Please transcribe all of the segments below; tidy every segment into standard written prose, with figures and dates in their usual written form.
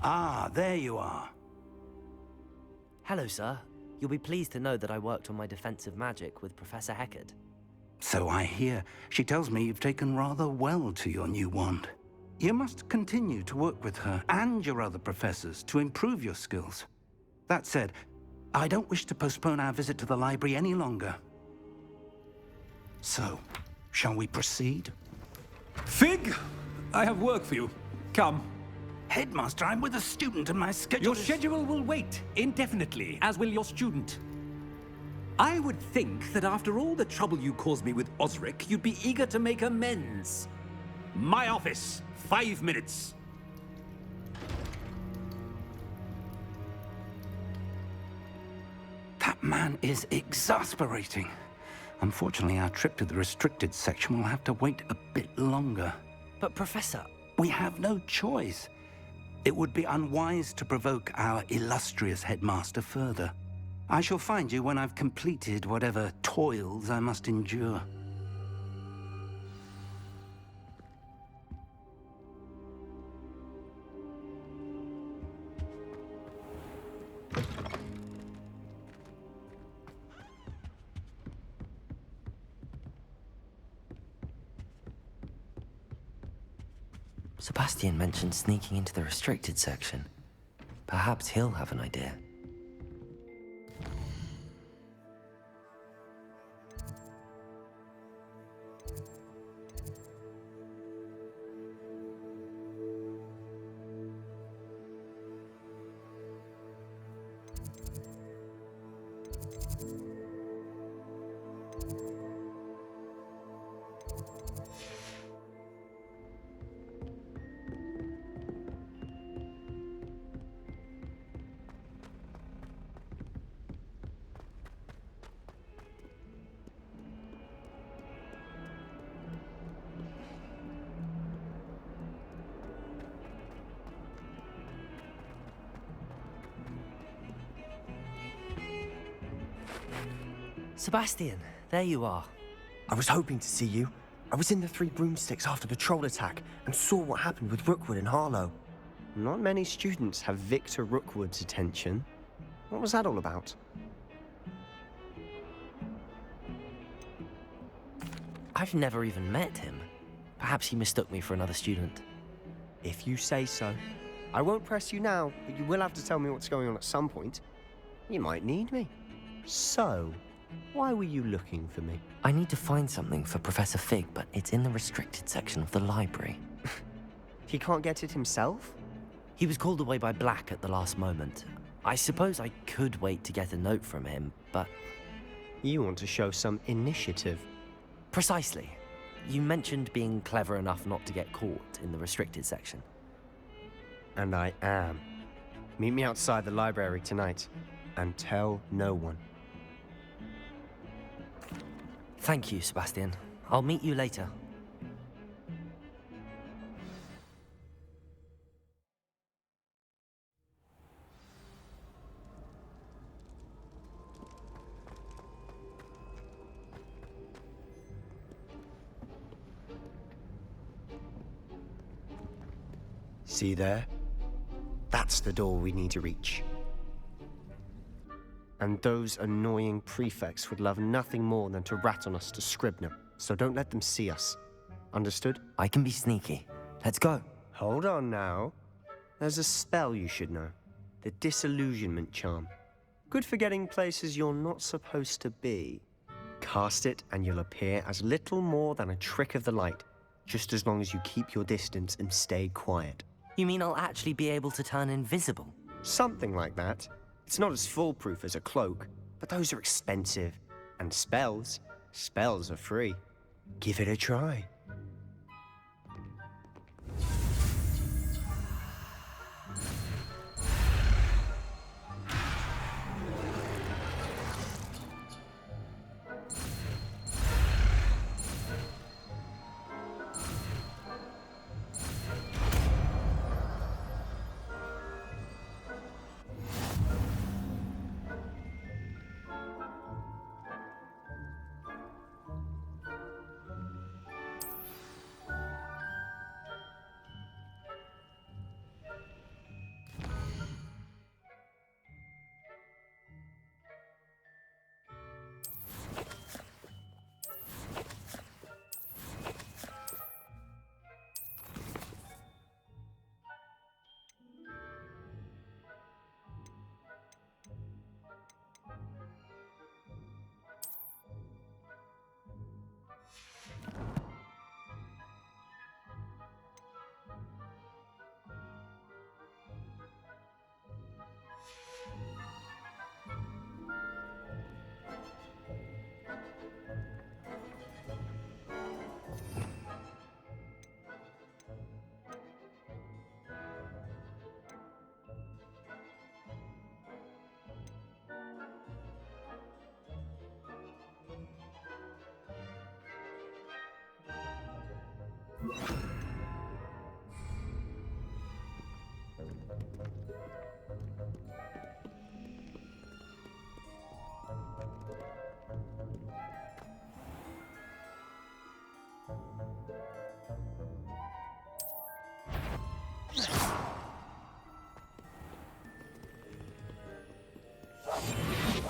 Ah, there you are. Hello, sir. You'll be pleased to know that I worked on my defensive magic with Professor Heckard. So I hear. She tells me you've taken rather well to your new wand. You must continue to work with her and your other professors to improve your skills. That said, I don't wish to postpone our visit to the library any longer. So, shall we proceed? Fig! I have work for you. Come. Headmaster, I'm with a student and my schedule Your schedule will wait indefinitely, as will your student. I would think that after all the trouble you caused me with Osric, you'd be eager to make amends. My office, 5 minutes. That man is exasperating. Unfortunately, our trip to the restricted section will have to wait a bit longer. But Professor... We have no choice. It would be unwise to provoke our illustrious headmaster further. I shall find you when I've completed whatever toils I must endure. Sebastian mentioned sneaking into the restricted section. Perhaps he'll have an idea. Sebastian, there you are. I was hoping to see you. I was in the Three Broomsticks after the troll attack and saw what happened with Rookwood and Harlow. Not many students have Victor Rookwood's attention. What was that all about? I've never even met him. Perhaps he mistook me for another student. If you say so. I won't press you now, but you will have to tell me what's going on at some point. You might need me. So, why were you looking for me? I need to find something for Professor Fig, but it's in the restricted section of the library. He can't get it himself? He was called away by Black at the last moment. I suppose I could wait to get a note from him, but... You want to show some initiative. Precisely. You mentioned being clever enough not to get caught in the restricted section. And I am. Meet me outside the library tonight, and tell no one. Thank you, Sebastian. I'll meet you later. See there? That's the door we need to reach. And those annoying prefects would love nothing more than to rat on us to Scribner, so don't let them see us. Understood? I can be sneaky. Let's go. Hold on now. There's a spell you should know. The Disillusionment Charm. Good for getting places you're not supposed to be. Cast it and you'll appear as little more than a trick of the light, just as long as you keep your distance and stay quiet. You mean I'll actually be able to turn invisible? Something like that. It's not as foolproof as a cloak, but those are expensive. And spells are free. Give it a try.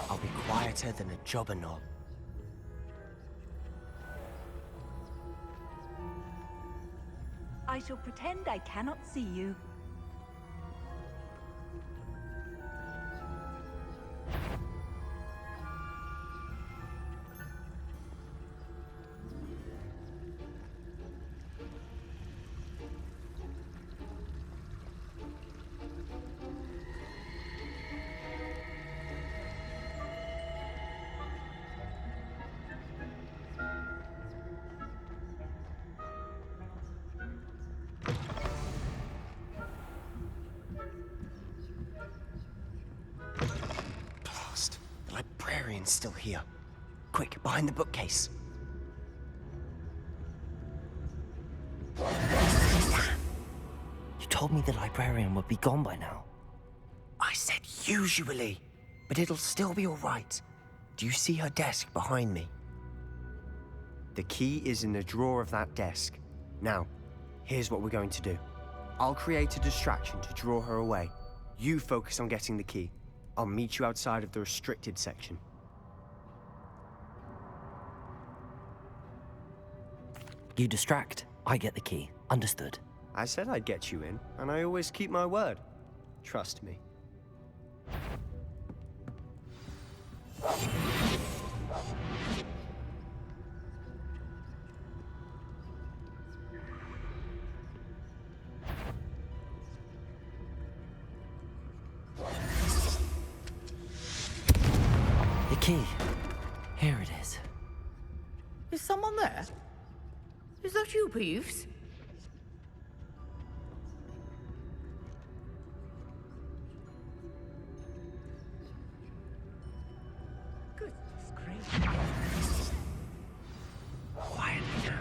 I'll be quieter than a jobberknoll. I shall pretend I cannot see you. Blast. The librarian's still here. Quick, behind the bookcase. You told me the librarian would be gone by now. I said usually, but it'll still be all right. Do you see her desk behind me? The key is in the drawer of that desk. Now, here's what we're going to do. I'll create a distraction to draw her away. You focus on getting the key. I'll meet you outside of the restricted section. You distract, I get the key. Understood. I said I'd get you in, and I always keep my word. Trust me. The key. Here it is. Is someone there? Is that you, Peeves? Goodness gracious. Quietly now.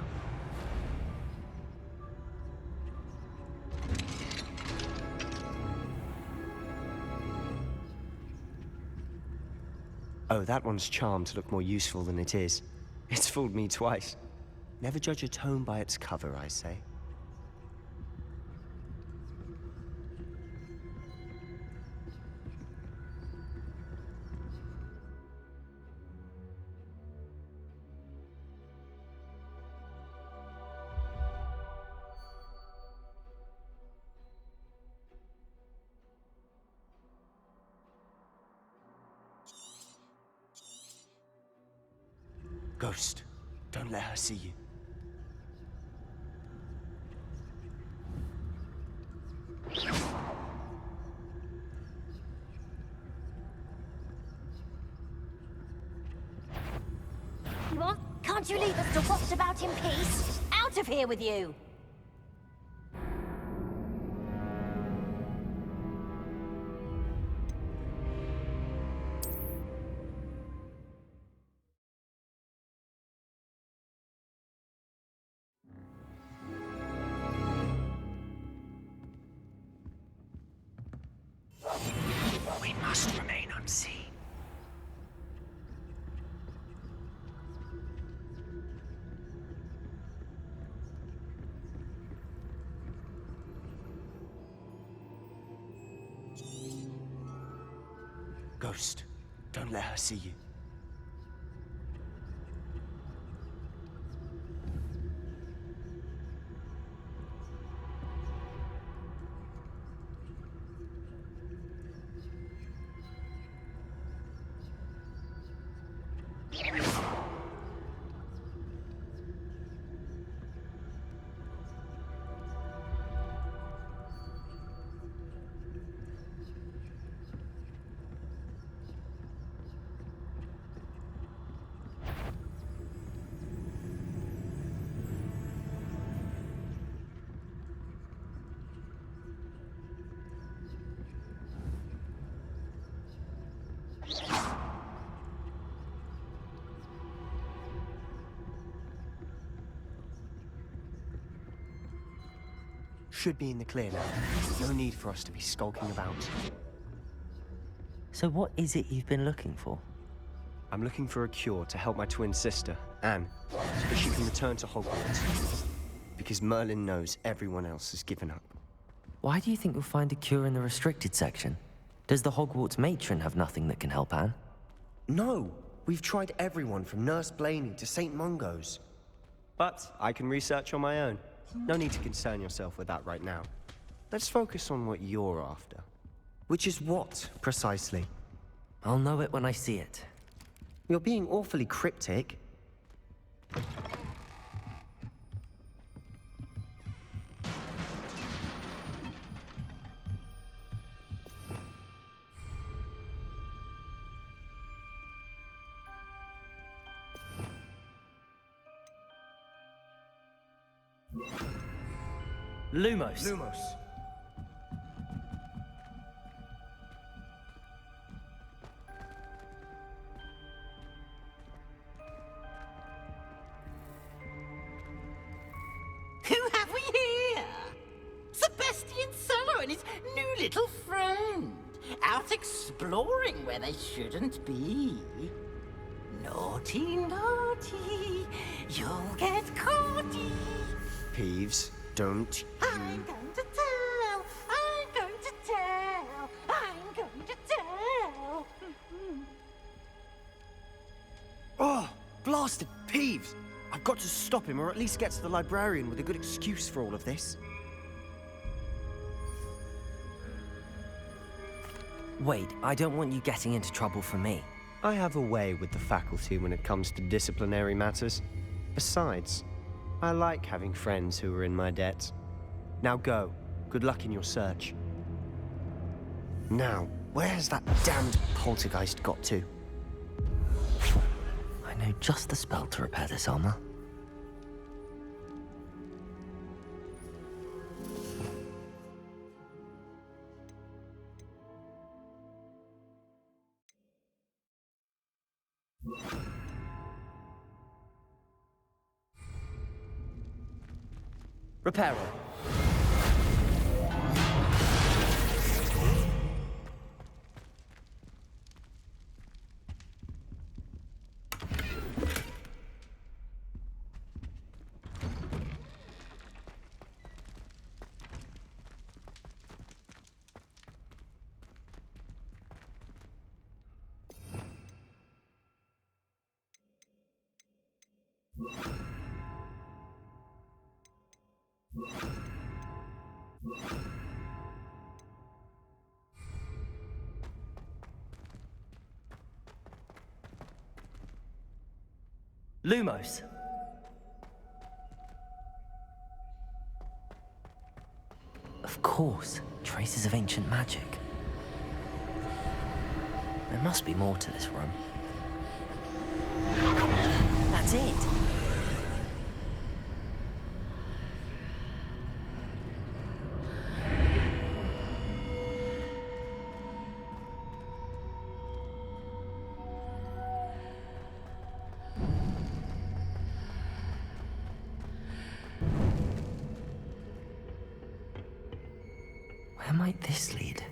Oh, that one's charmed to look more useful than it is. It's fooled me twice. Never judge a tome by its cover, I say. Ghost, don't let her see you. What? Can't you leave us to watch about in peace? Out of here with you! We must remain unseen. Ghost, don't let her see you. Should be in the clear now. No need for us to be skulking about. So what is it you've been looking for? I'm looking for a cure to help my twin sister, Anne, so that she can return to Hogwarts. Because Merlin knows everyone else has given up. Why do you think you'll find a cure in the restricted section? Does the Hogwarts matron have nothing that can help Anne? No! We've tried everyone from Nurse Blaney to St. Mungo's. But I can research on my own. No need to concern yourself with that right now. Let's focus on what you're after. Which is what, precisely? I'll know it when I see it. You're being awfully cryptic. Lumos. Lumos. Who have we here? Sebastian Solo and his new little friend. Out exploring where they shouldn't be. Naughty, naughty. You'll get caughty. Peeves, don't I'm going to tell. I'm going to tell. I'm going to tell. Oh, blasted Peeves! I've got to stop him, or at least get to the librarian with a good excuse for all of this. Wait, I don't want you getting into trouble for me. I have a way with the faculty when it comes to disciplinary matters. Besides, I like having friends who are in my debt. Now go. Good luck in your search. Now, where's that damned poltergeist got to? I know just the spell to repair this armor. Reparo. Lumos. Of course, traces of ancient magic. There must be more to this room. That's it! Where might this lead?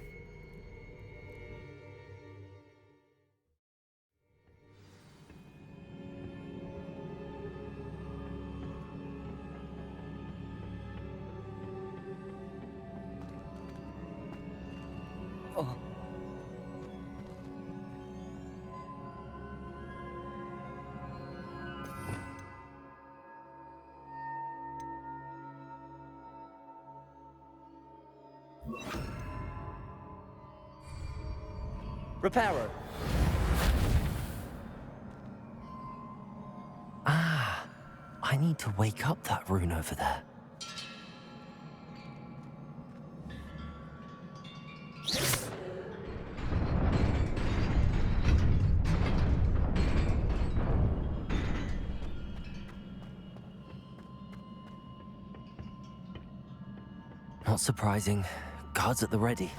Oh. Reparo. Ah, I need to wake up that rune over there. Not surprising. Guards at the ready.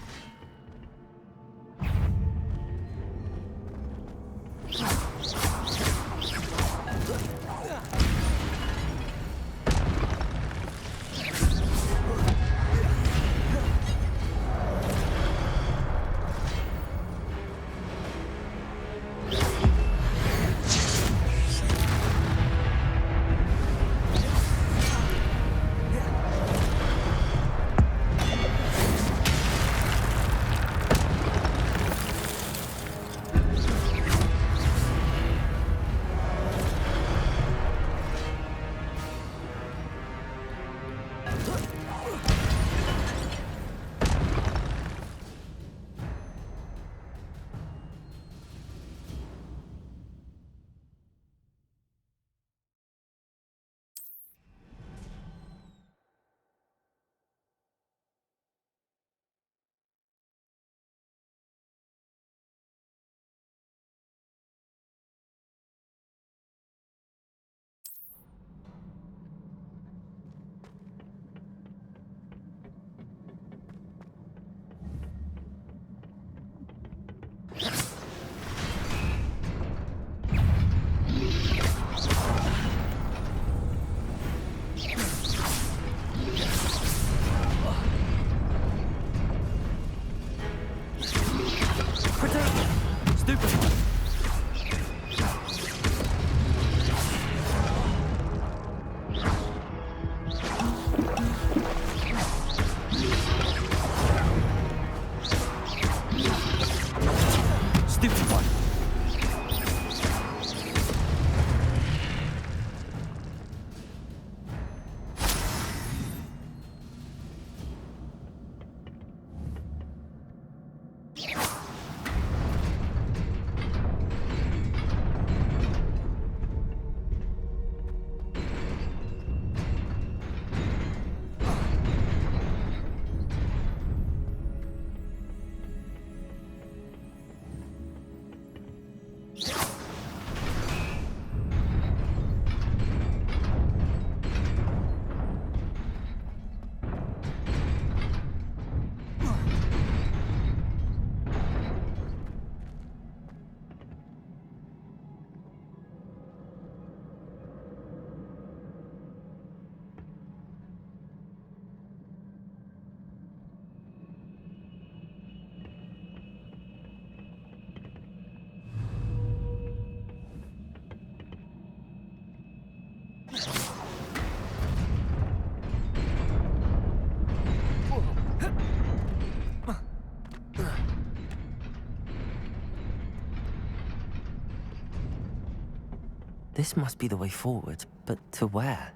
This must be the way forward, but to where?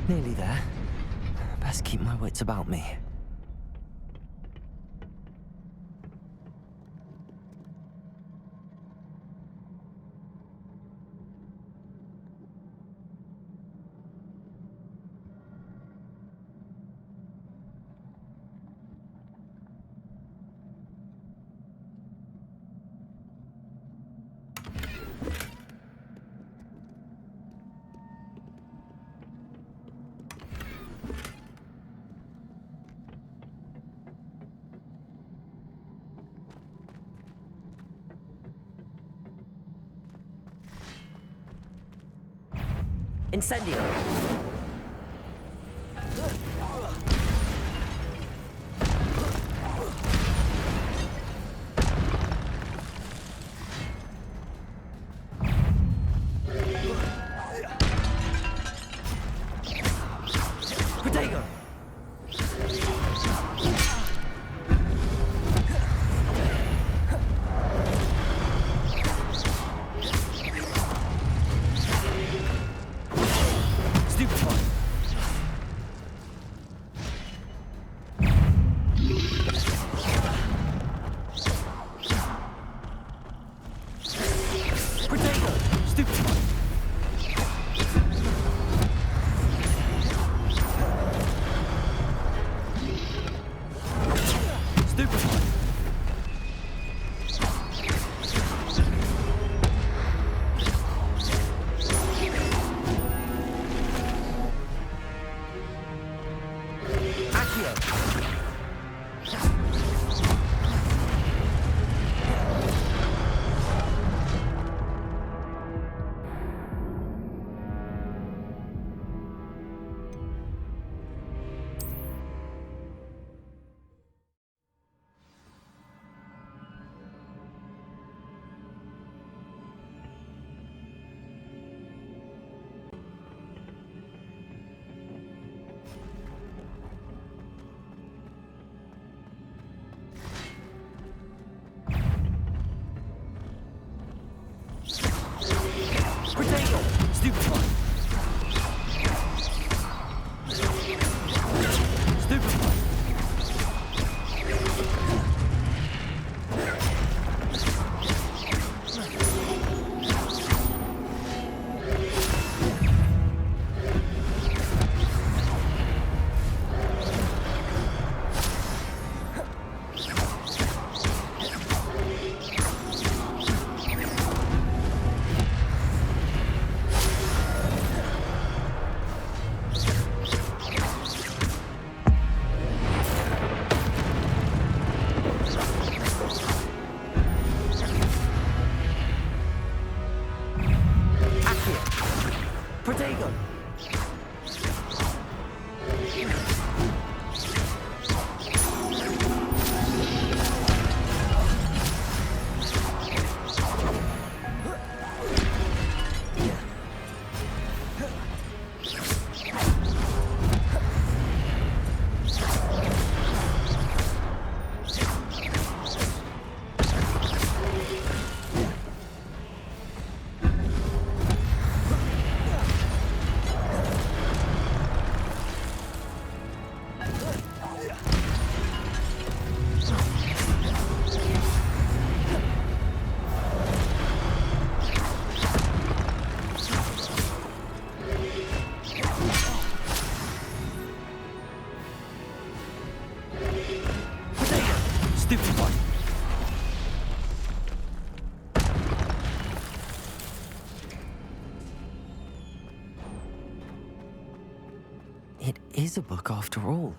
Nearly there. Best keep my wits about me. Incendio! Protego! It is a book after all.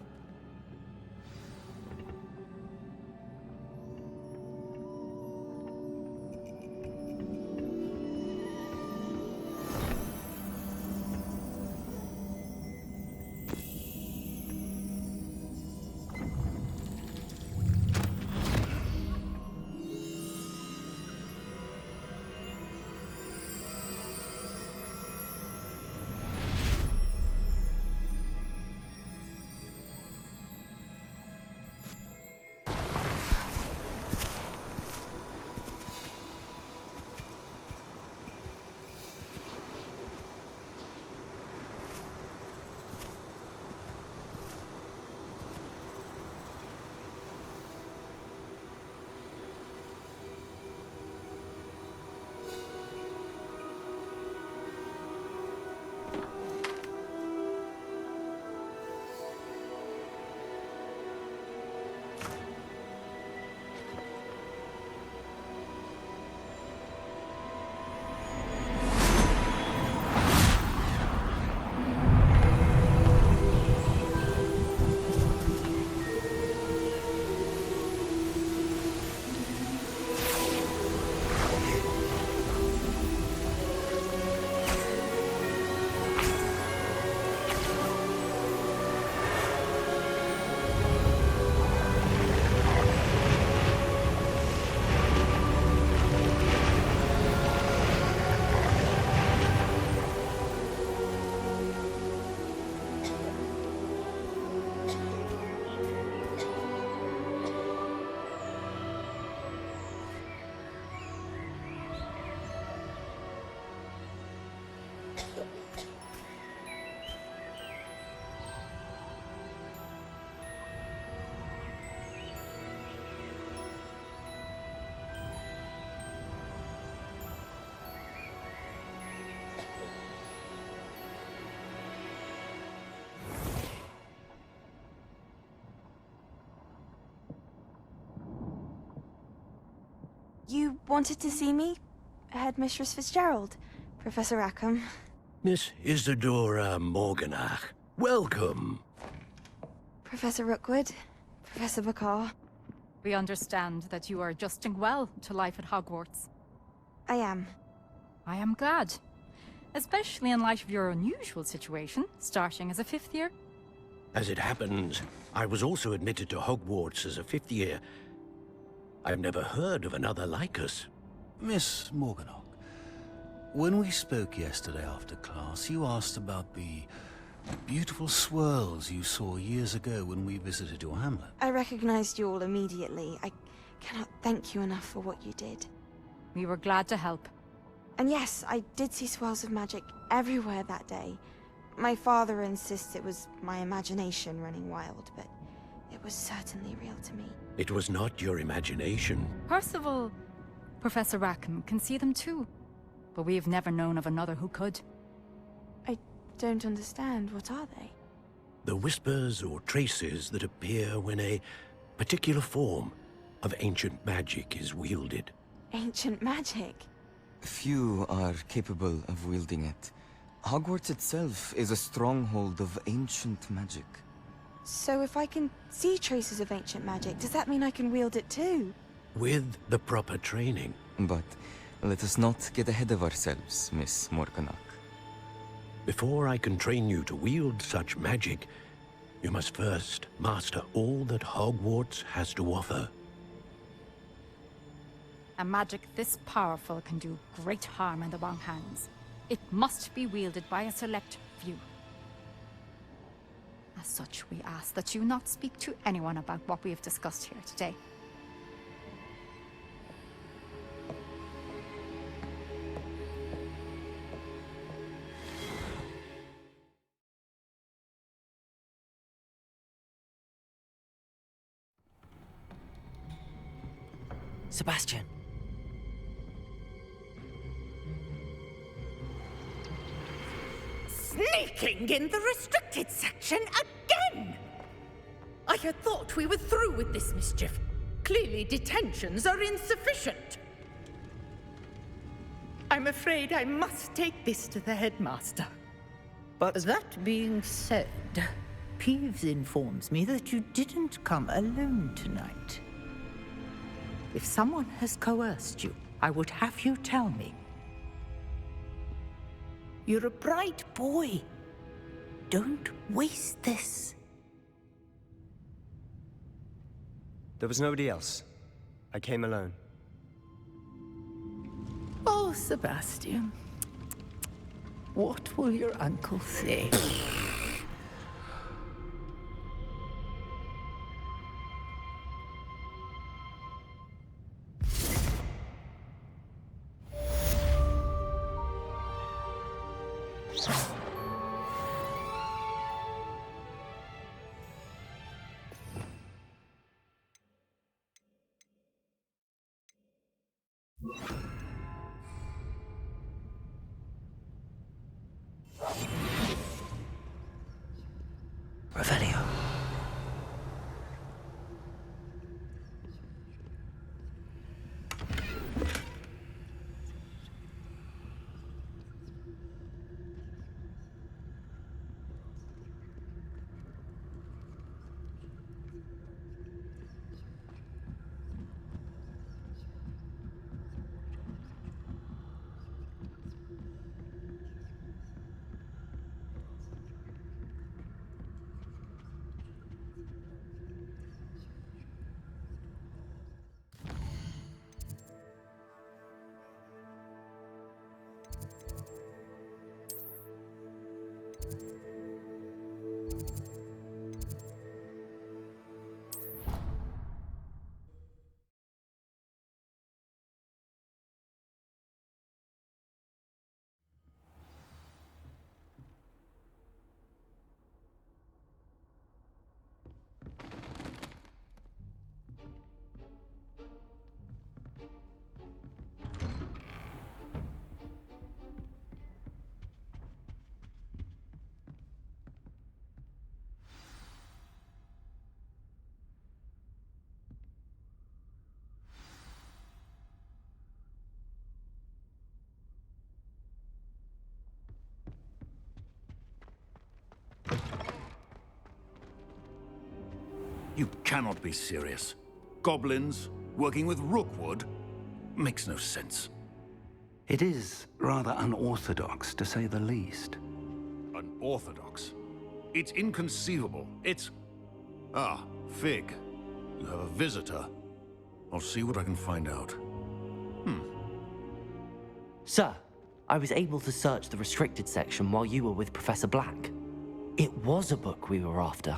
You wanted to see me? Headmistress Fitzgerald, Professor Rackham. Miss Isadora Morganach, welcome. Professor Rookwood, Professor Bakar. We understand that you are adjusting well to life at Hogwarts. I am. I am glad. Especially in light of your unusual situation, starting as a 5th year. As it happens, I was also admitted to Hogwarts as a 5th year. I've never heard of another like us. Miss Morganach, when we spoke yesterday after class, you asked about the beautiful swirls you saw years ago when we visited your hamlet. I recognized you all immediately. I cannot thank you enough for what you did. We were glad to help. And yes, I did see swirls of magic everywhere that day. My father insists it was my imagination running wild, but it was certainly real to me. It was not your imagination. Percival, Professor Rackham can see them too. But we have never known of another who could. I don't understand. What are they? The whispers or traces that appear when a particular form of ancient magic is wielded. Ancient magic? Few are capable of wielding it. Hogwarts itself is a stronghold of ancient magic. So if I can see traces of ancient magic, does that mean I can wield it too? With the proper training. But let us not get ahead of ourselves, Miss Morganach. Before I can train you to wield such magic, you must first master all that Hogwarts has to offer. A magic this powerful can do great harm in the wrong hands. It must be wielded by a select few. As such, we ask that you not speak to anyone about what we have discussed here today. Sebastian. Sneaking in the restricted section again! I had thought we were through with this mischief. Clearly detentions are insufficient. I'm afraid I must take this to the headmaster. But that being said, Peeves informs me that you didn't come alone tonight. If someone has coerced you, I would have you tell me. You're a bright boy. Don't waste this. There was nobody else. I came alone. Oh, Sebastian. What will your uncle say? Revelio. You cannot be serious. Goblins working with Rookwood? Makes no sense. It is rather unorthodox, to say the least. Unorthodox? It's inconceivable. It's... Ah, Fig. You have a visitor. I'll see what I can find out. Sir, I was able to search the restricted section while you were with Professor Black. It was a book we were after.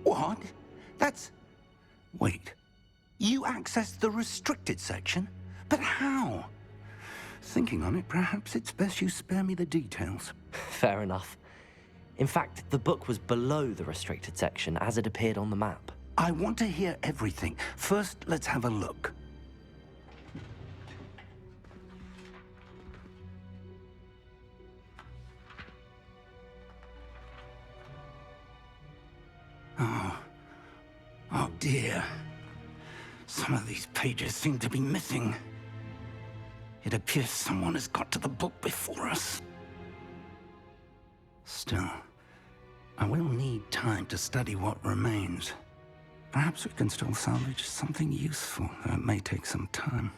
What? That's... Wait. You accessed the restricted section? But how? Thinking on it, perhaps it's best you spare me the details. Fair enough. In fact, the book was below the restricted section as it appeared on the map. I want to hear everything. First, let's have a look. Oh dear. Some of these pages seem to be missing. It appears someone has got to the book before us. Still, I will need time to study what remains. Perhaps we can still salvage something useful, though it may take some time.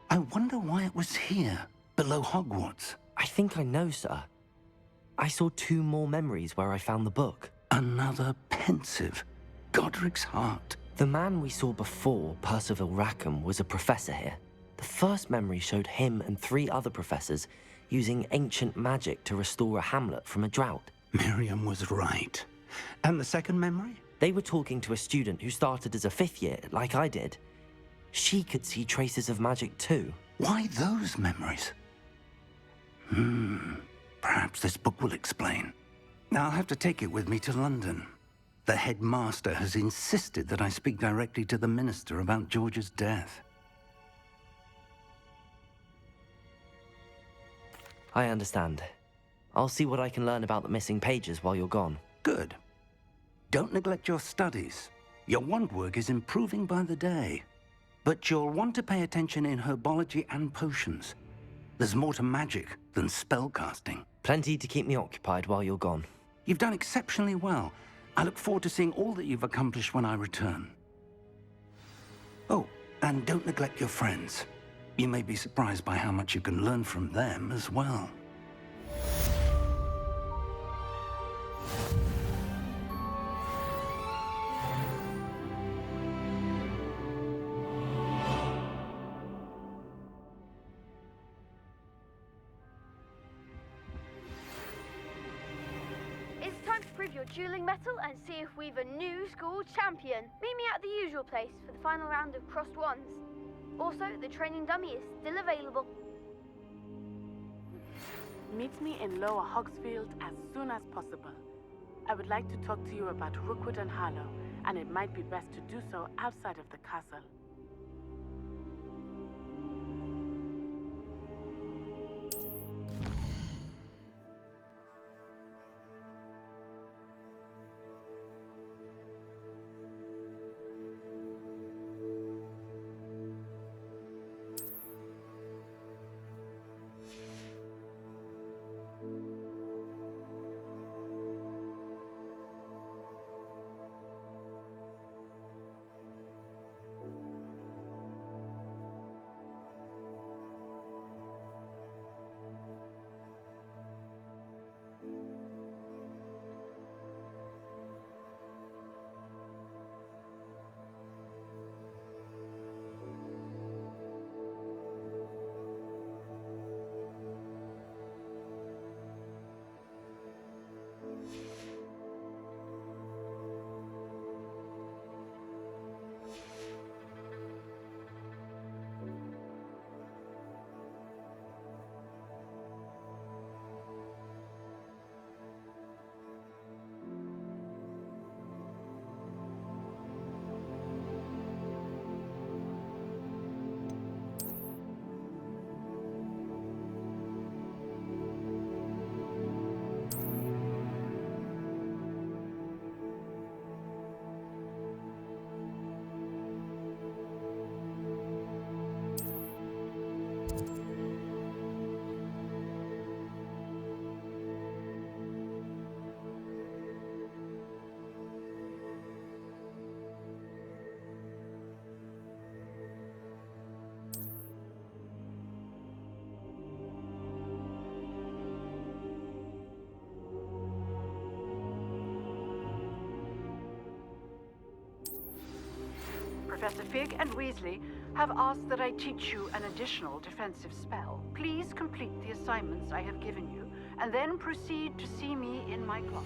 I wonder why it was here, below Hogwarts. I think I know, sir. I saw 2 more memories where I found the book. Another pensive. Godric's heart. The man we saw before, Percival Rackham, was a professor here. The first memory showed him and 3 other professors using ancient magic to restore a hamlet from a drought. Miriam was right. And the second memory? They were talking to a student who started as a 5th year, like I did. She could see traces of magic too. Why those memories? Perhaps this book will explain. I'll have to take it with me to London. The headmaster has insisted that I speak directly to the minister about George's death. I understand. I'll see what I can learn about the missing pages while you're gone. Good. Don't neglect your studies. Your wand work is improving by the day. But you'll want to pay attention in herbology and potions. There's more to magic than spellcasting. Plenty to keep me occupied while you're gone. You've done exceptionally well. I look forward to seeing all that you've accomplished when I return. Oh, and don't neglect your friends. You may be surprised by how much you can learn from them as well. It's time to prove your dueling mettle and see if we've a new school champion. Meet me at the usual place for the final round of crossed wands. Also, the training dummy is still available. Meet me in Lower Hogsfield as soon as possible. I would like to talk to you about Rookwood and Harlow, and it might be best to do so outside of the castle. Professor Fig and Weasley have asked that I teach you an additional defensive spell. Please complete the assignments I have given you, and then proceed to see me in my class.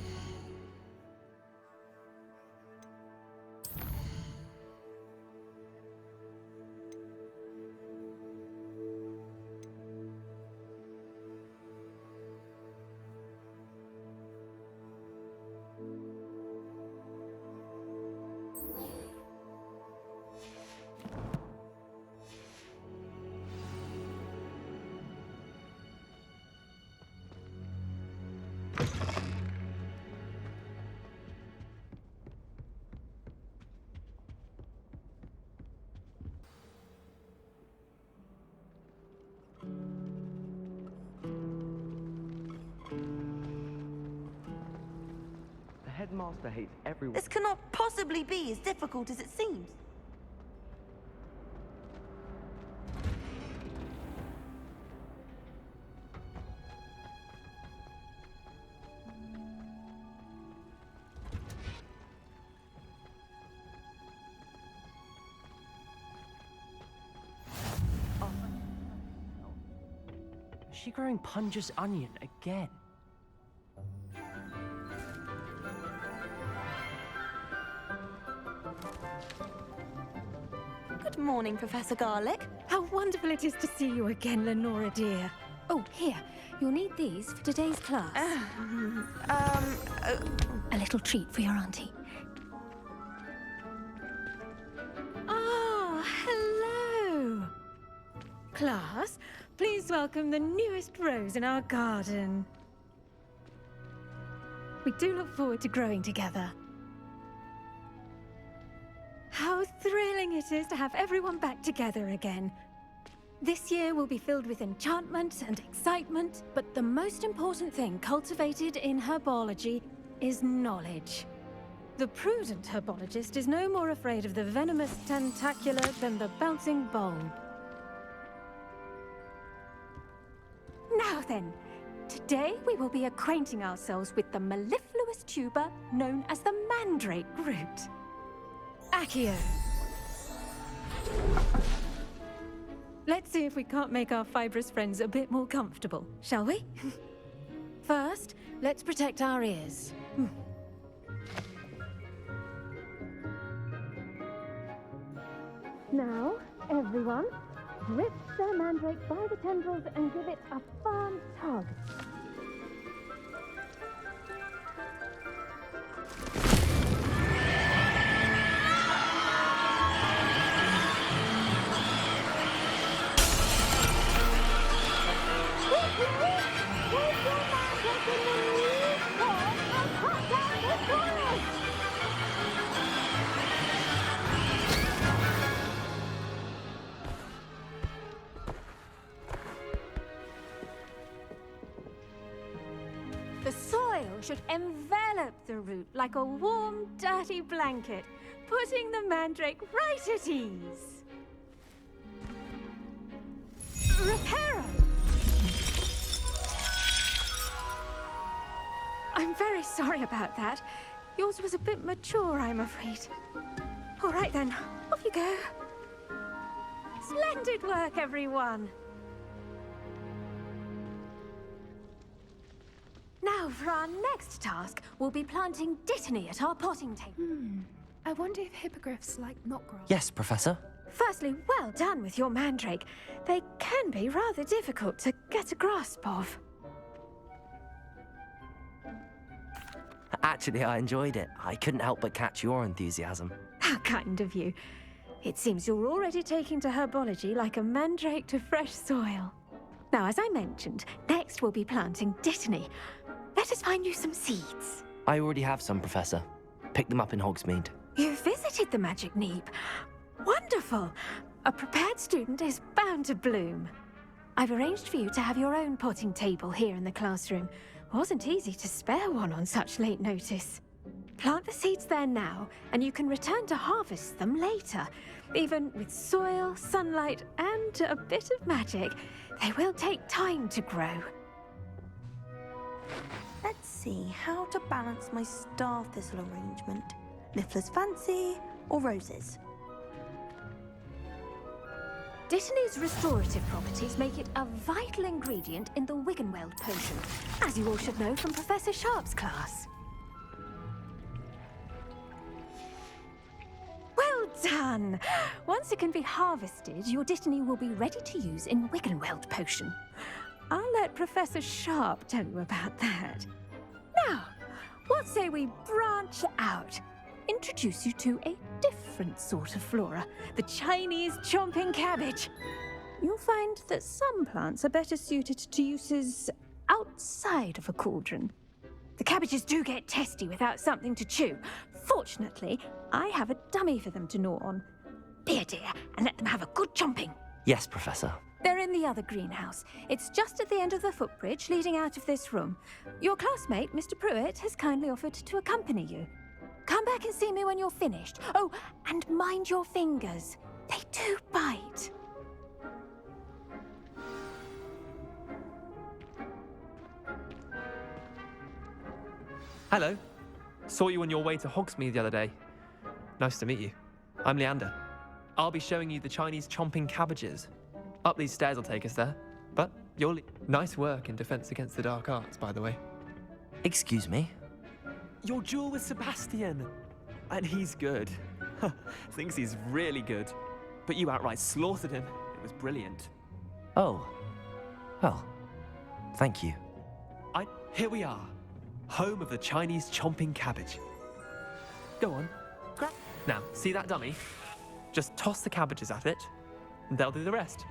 The headmaster hates everyone. This cannot possibly be as difficult as it seems. Is she growing Punja's onion again? Good morning, Professor Garlick. How wonderful it is to see you again, Lenora dear. Oh, here. You'll need these for today's class. A little treat for your auntie. Ah, hello. Class, please welcome the newest rose in our garden. We do look forward to growing together. How thrilling it is to have everyone back together again. This year will be filled with enchantment and excitement, but the most important thing cultivated in herbology is knowledge. The prudent herbologist is no more afraid of the venomous tentacular than the bouncing bulb. Now then, today we will be acquainting ourselves with the mellifluous tuber known as the mandrake root. Accio. Let's see if we can't make our fibrous friends a bit more comfortable, shall we? First, let's protect our ears. Now, everyone, grip the mandrake by the tendrils and give it a firm tug. The soil should envelop the root like a warm, dirty blanket, putting the mandrake right at ease. Reparo! I'm very sorry about that. Yours was a bit mature, I'm afraid. All right then, off you go. Splendid work, everyone. Now, for our next task, we'll be planting dittany at our potting table. I wonder if hippogriffs like knotgrass. Yes, Professor. Firstly, well done with your mandrake. They can be rather difficult to get a grasp of. Actually, I enjoyed it. I couldn't help but catch your enthusiasm. How kind of you. It seems you're already taking to herbology like a mandrake to fresh soil. Now, as I mentioned, next we'll be planting dittany. Let us find you some seeds. I already have some, Professor. Picked them up in Hogsmeade. You visited the Magic Neep. Wonderful! A prepared student is bound to bloom. I've arranged for you to have your own potting table here in the classroom. Wasn't easy to spare one on such late notice. Plant the seeds there now, and you can return to harvest them later. Even with soil, sunlight, and a bit of magic, they will take time to grow. Let's see how to balance my star thistle arrangement. Niffler's fancy or roses? Dittany's restorative properties make it a vital ingredient in the Wiggenweld potion, as you all should know from Professor Sharp's class. Well done! Once it can be harvested, your Dittany will be ready to use in Wiggenweld potion. I'll let Professor Sharp tell you about that. Now, what say we branch out? Introduce you to a different sort of flora, the Chinese chomping cabbage. You'll find that some plants are better suited to uses outside of a cauldron. The cabbages do get testy without something to chew. Fortunately, I have a dummy for them to gnaw on. Be a dear and let them have a good chomping. Yes, Professor. They're in the other greenhouse. It's just at the end of the footbridge leading out of this room. Your classmate, Mr. Pruitt, has kindly offered to accompany you. Come back and see me when you're finished. Oh, and mind your fingers. They do bite. Hello. Saw you on your way to Hogsmeade the other day. Nice to meet you. I'm Leander. I'll be showing you the Chinese chomping cabbages. Up these stairs will take us there. But nice work in Defense Against the Dark Arts, by the way. Excuse me? Your duel with Sebastian. And he's good. Thinks he's really good. But you outright slaughtered him. It was brilliant. Oh. Well, thank you. Here we are. Home of the Chinese chomping cabbage. Go on. Grab. Now, see that dummy? Just toss the cabbages at it, and they'll do the rest.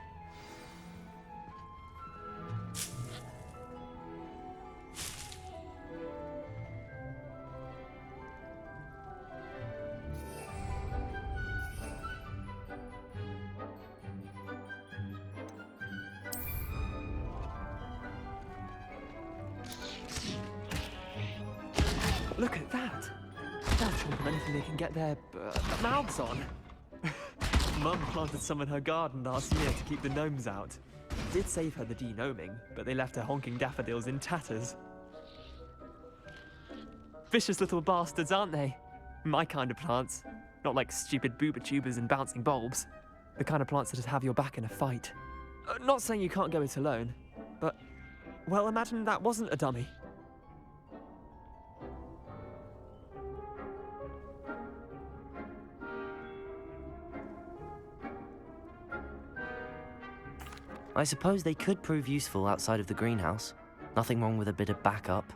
Look at that! They'll chomp on anything they can get their mouths on. Mum planted some in her garden last year to keep the gnomes out. Did save her the de-gnoming, but they left her honking daffodils in tatters. Vicious little bastards, aren't they? My kind of plants. Not like stupid booba tubers and bouncing bulbs. The kind of plants that just have your back in a fight. Not saying you can't go it alone, but... well, imagine that wasn't a dummy. I suppose they could prove useful outside of the greenhouse. Nothing wrong with a bit of backup,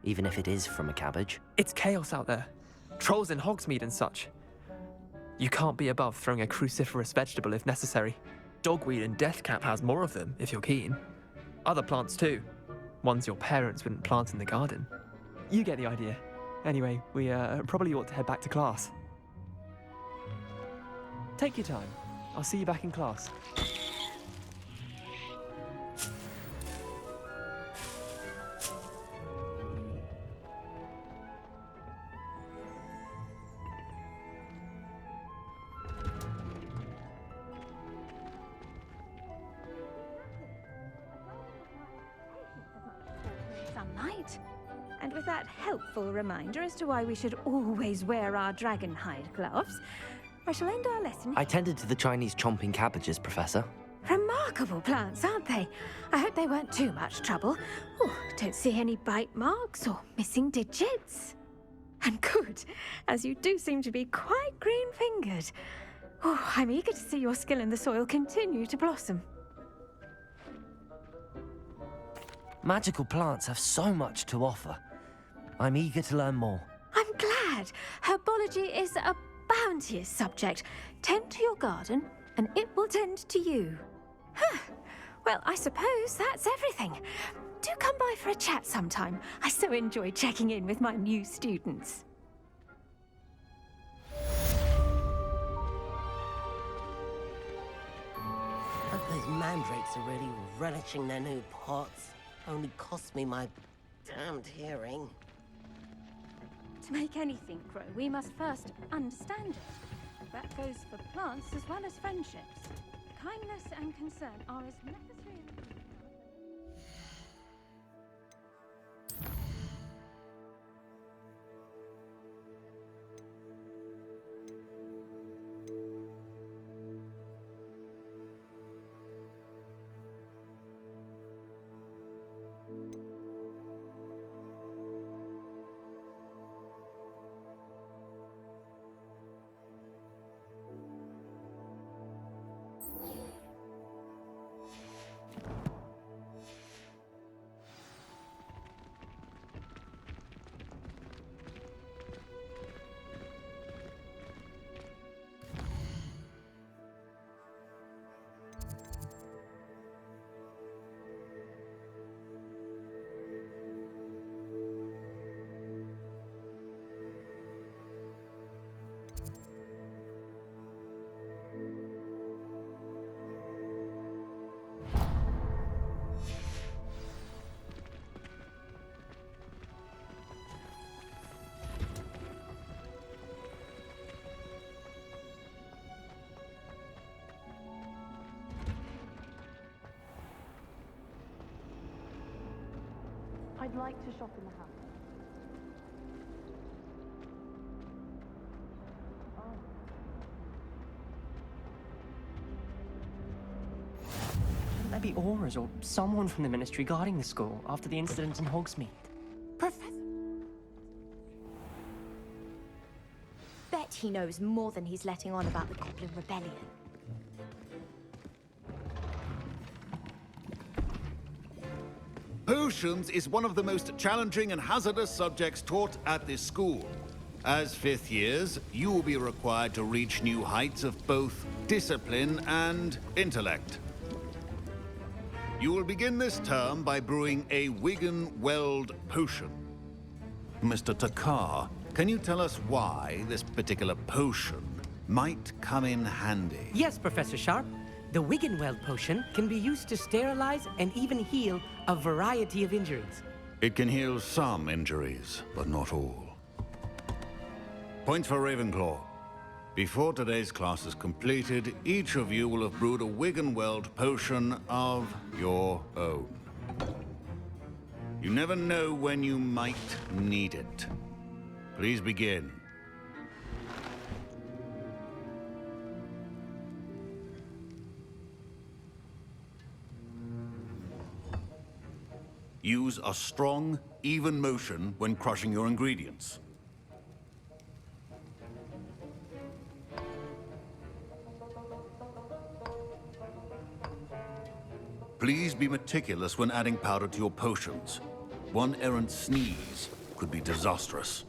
even if it is from a cabbage. It's chaos out there. Trolls in Hogsmeade and such. You can't be above throwing a cruciferous vegetable if necessary. Dogweed and deathcap has more of them, if you're keen. Other plants too. Ones your parents wouldn't plant in the garden. You get the idea. Anyway, we probably ought to head back to class. Take your time. I'll see you back in class. Sunlight. And with that helpful reminder as to why we should always wear our dragon hide gloves, I shall end our lesson. I tended to the Chinese chomping cabbages, Professor. Remarkable plants, aren't they? I hope they weren't too much trouble. Oh, don't see any bite marks or missing digits. And good, as you do seem to be quite green-fingered. Oh, I'm eager to see your skill in the soil continue to blossom. Magical plants have so much to offer. I'm eager to learn more. I'm glad. Herbology is a bounteous subject. Tend to your garden, and it will tend to you. Huh. Well, I suppose that's everything. Do come by for a chat sometime. I so enjoy checking in with my new students. Hope those mandrakes are really relishing their new pots. Only cost me my damned hearing. To make anything grow, we must first understand it. That goes for plants as well as friendships. Kindness and concern are as necessary as... I'd like to shop in the house. Shouldn't there be Aurors or someone from the Ministry guarding the school after the incident in Hogsmeade? Bet he knows more than he's letting on about the Goblin Rebellion. Potions is one of the most challenging and hazardous subjects taught at this school. As fifth years, you will be required to reach new heights of both discipline and intellect. You will begin this term by brewing a Wiggenweld potion. Mr. Takar, can you tell us why this particular potion might come in handy? Yes, Professor Sharp. The Wiggenweld potion can be used to sterilize and even heal a variety of injuries. It can heal some injuries, but not all. Points for Ravenclaw. Before today's class is completed, each of you will have brewed a Wiggenweld potion of your own. You never know when you might need it. Please begin. Use a strong, even motion when crushing your ingredients. Please be meticulous when adding powder to your potions. One errant sneeze could be disastrous.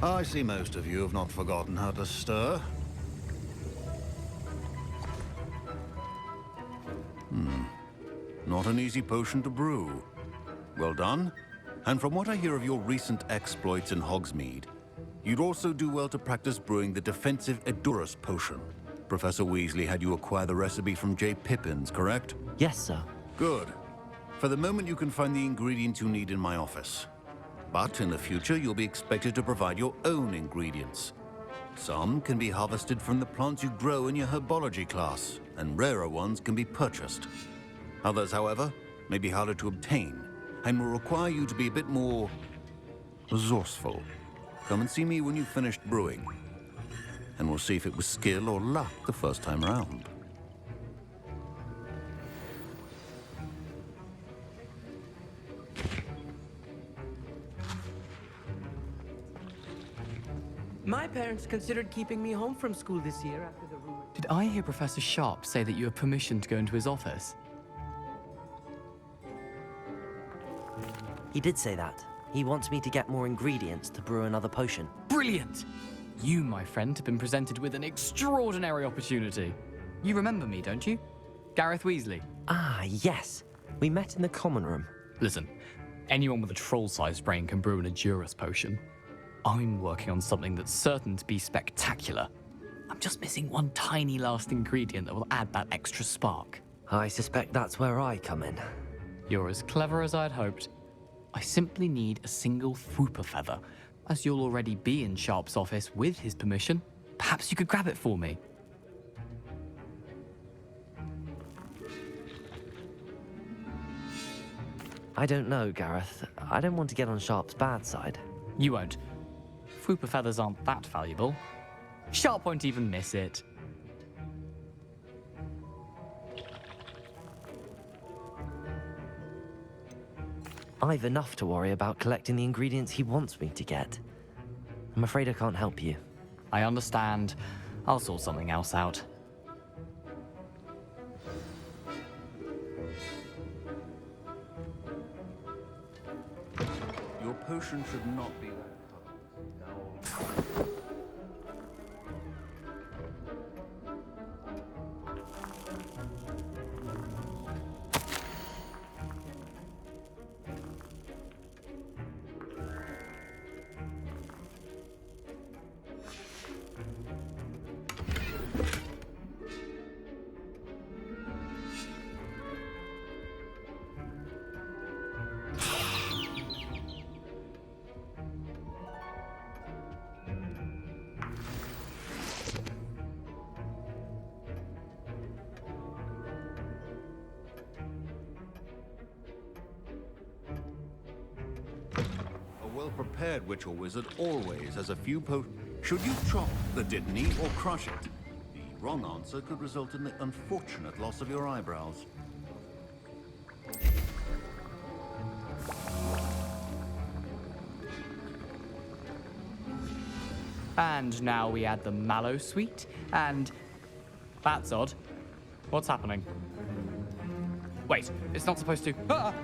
I see most of you have not forgotten how to stir. Not an easy potion to brew. Well done. And from what I hear of your recent exploits in Hogsmeade, you'd also do well to practice brewing the defensive Edurus potion. Professor Weasley had you acquire the recipe from J. Pippins, correct? Yes, sir. Good. For the moment, you can find the ingredients you need in my office. But in the future, you'll be expected to provide your own ingredients. Some can be harvested from the plants you grow in your herbology class, and rarer ones can be purchased. Others, however, may be harder to obtain, and will require you to be a bit more resourceful. Come and see me when you've finished brewing, and we'll see if it was skill or luck the first time round. My parents considered keeping me home from school this year after the rumor. Did I hear Professor Sharp say that you have permission to go into his office? He did say that. He wants me to get more ingredients to brew another potion. Brilliant! You, my friend, have been presented with an extraordinary opportunity. You remember me, don't you? Gareth Weasley. Ah, yes. We met in the common room. Listen, anyone with a troll-sized brain can brew an Edurus potion. I'm working on something that's certain to be spectacular. I'm just missing one tiny last ingredient that will add that extra spark. I suspect that's where I come in. You're as clever as I'd hoped. I simply need a single Fwooper feather. As you'll already be in Sharp's office with his permission, perhaps you could grab it for me. I don't know, Gareth. I don't want to get on Sharp's bad side. You won't. Fwooper feathers aren't that valuable. Sharp won't even miss it. I've enough to worry about collecting the ingredients he wants me to get. I'm afraid I can't help you. I understand. I'll sort something else out. Your potion should not be that color. well-prepared witch or wizard always has a few Should you chop the Dittany or crush it? The wrong answer could result in the unfortunate loss of your eyebrows. And now we add the mallow sweet, and... That's odd. What's happening? Wait, it's not supposed to... Ah!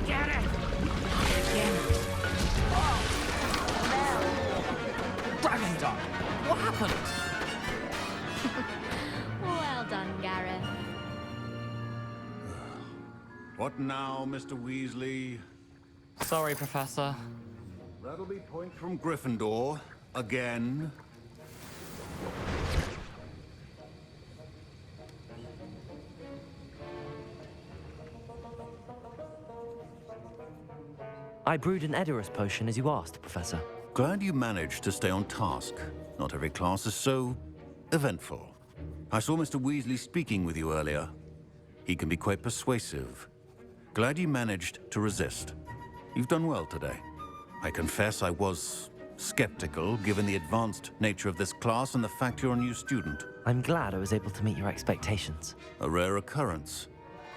Get it! Dragon Dog! What happened? Well done, Gareth. What now, Mr. Weasley? Sorry, Professor. That'll be point from Gryffindor. Again. I brewed an Edorus potion as you asked, Professor. Glad you managed to stay on task. Not every class is so eventful. I saw Mr. Weasley speaking with you earlier. He can be quite persuasive. Glad you managed to resist. You've done well today. I confess I was skeptical, given the advanced nature of this class and the fact you're a new student. I'm glad I was able to meet your expectations. A rare occurrence.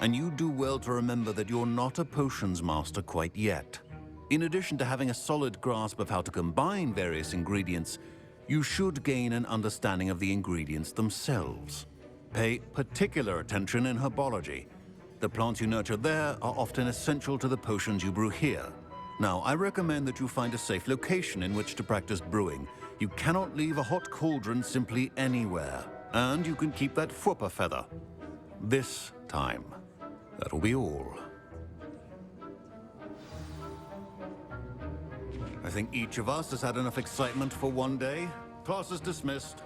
And you do well to remember that you're not a potions master quite yet. In addition to having a solid grasp of how to combine various ingredients, you should gain an understanding of the ingredients themselves. Pay particular attention in herbology. The plants you nurture there are often essential to the potions you brew here. Now, I recommend that you find a safe location in which to practice brewing. You cannot leave a hot cauldron simply anywhere. And you can keep that Fwooper feather. This time. That'll be all. I think each of us has had enough excitement for one day. Class is dismissed.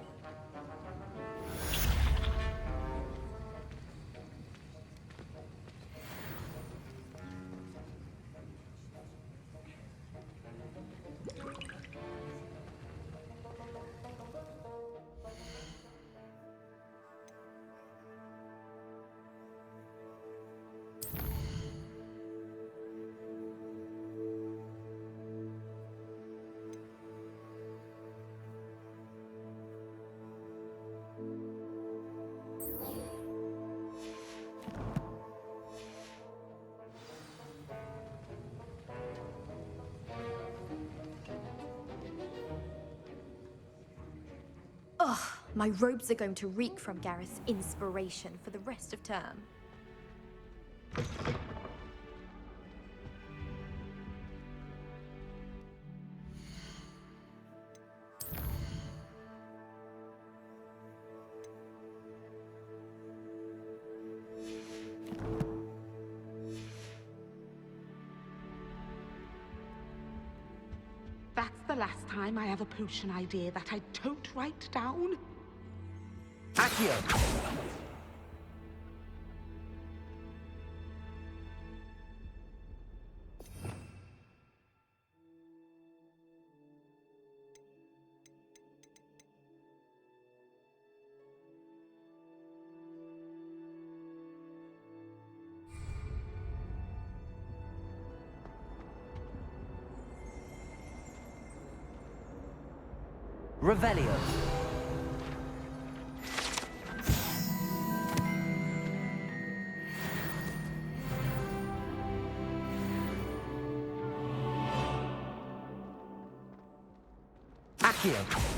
Ugh, my robes are going to reek from Gareth's inspiration for the rest of term. That's the last time I have a potion idea that I don't write down. Accio! Revelio. Accio.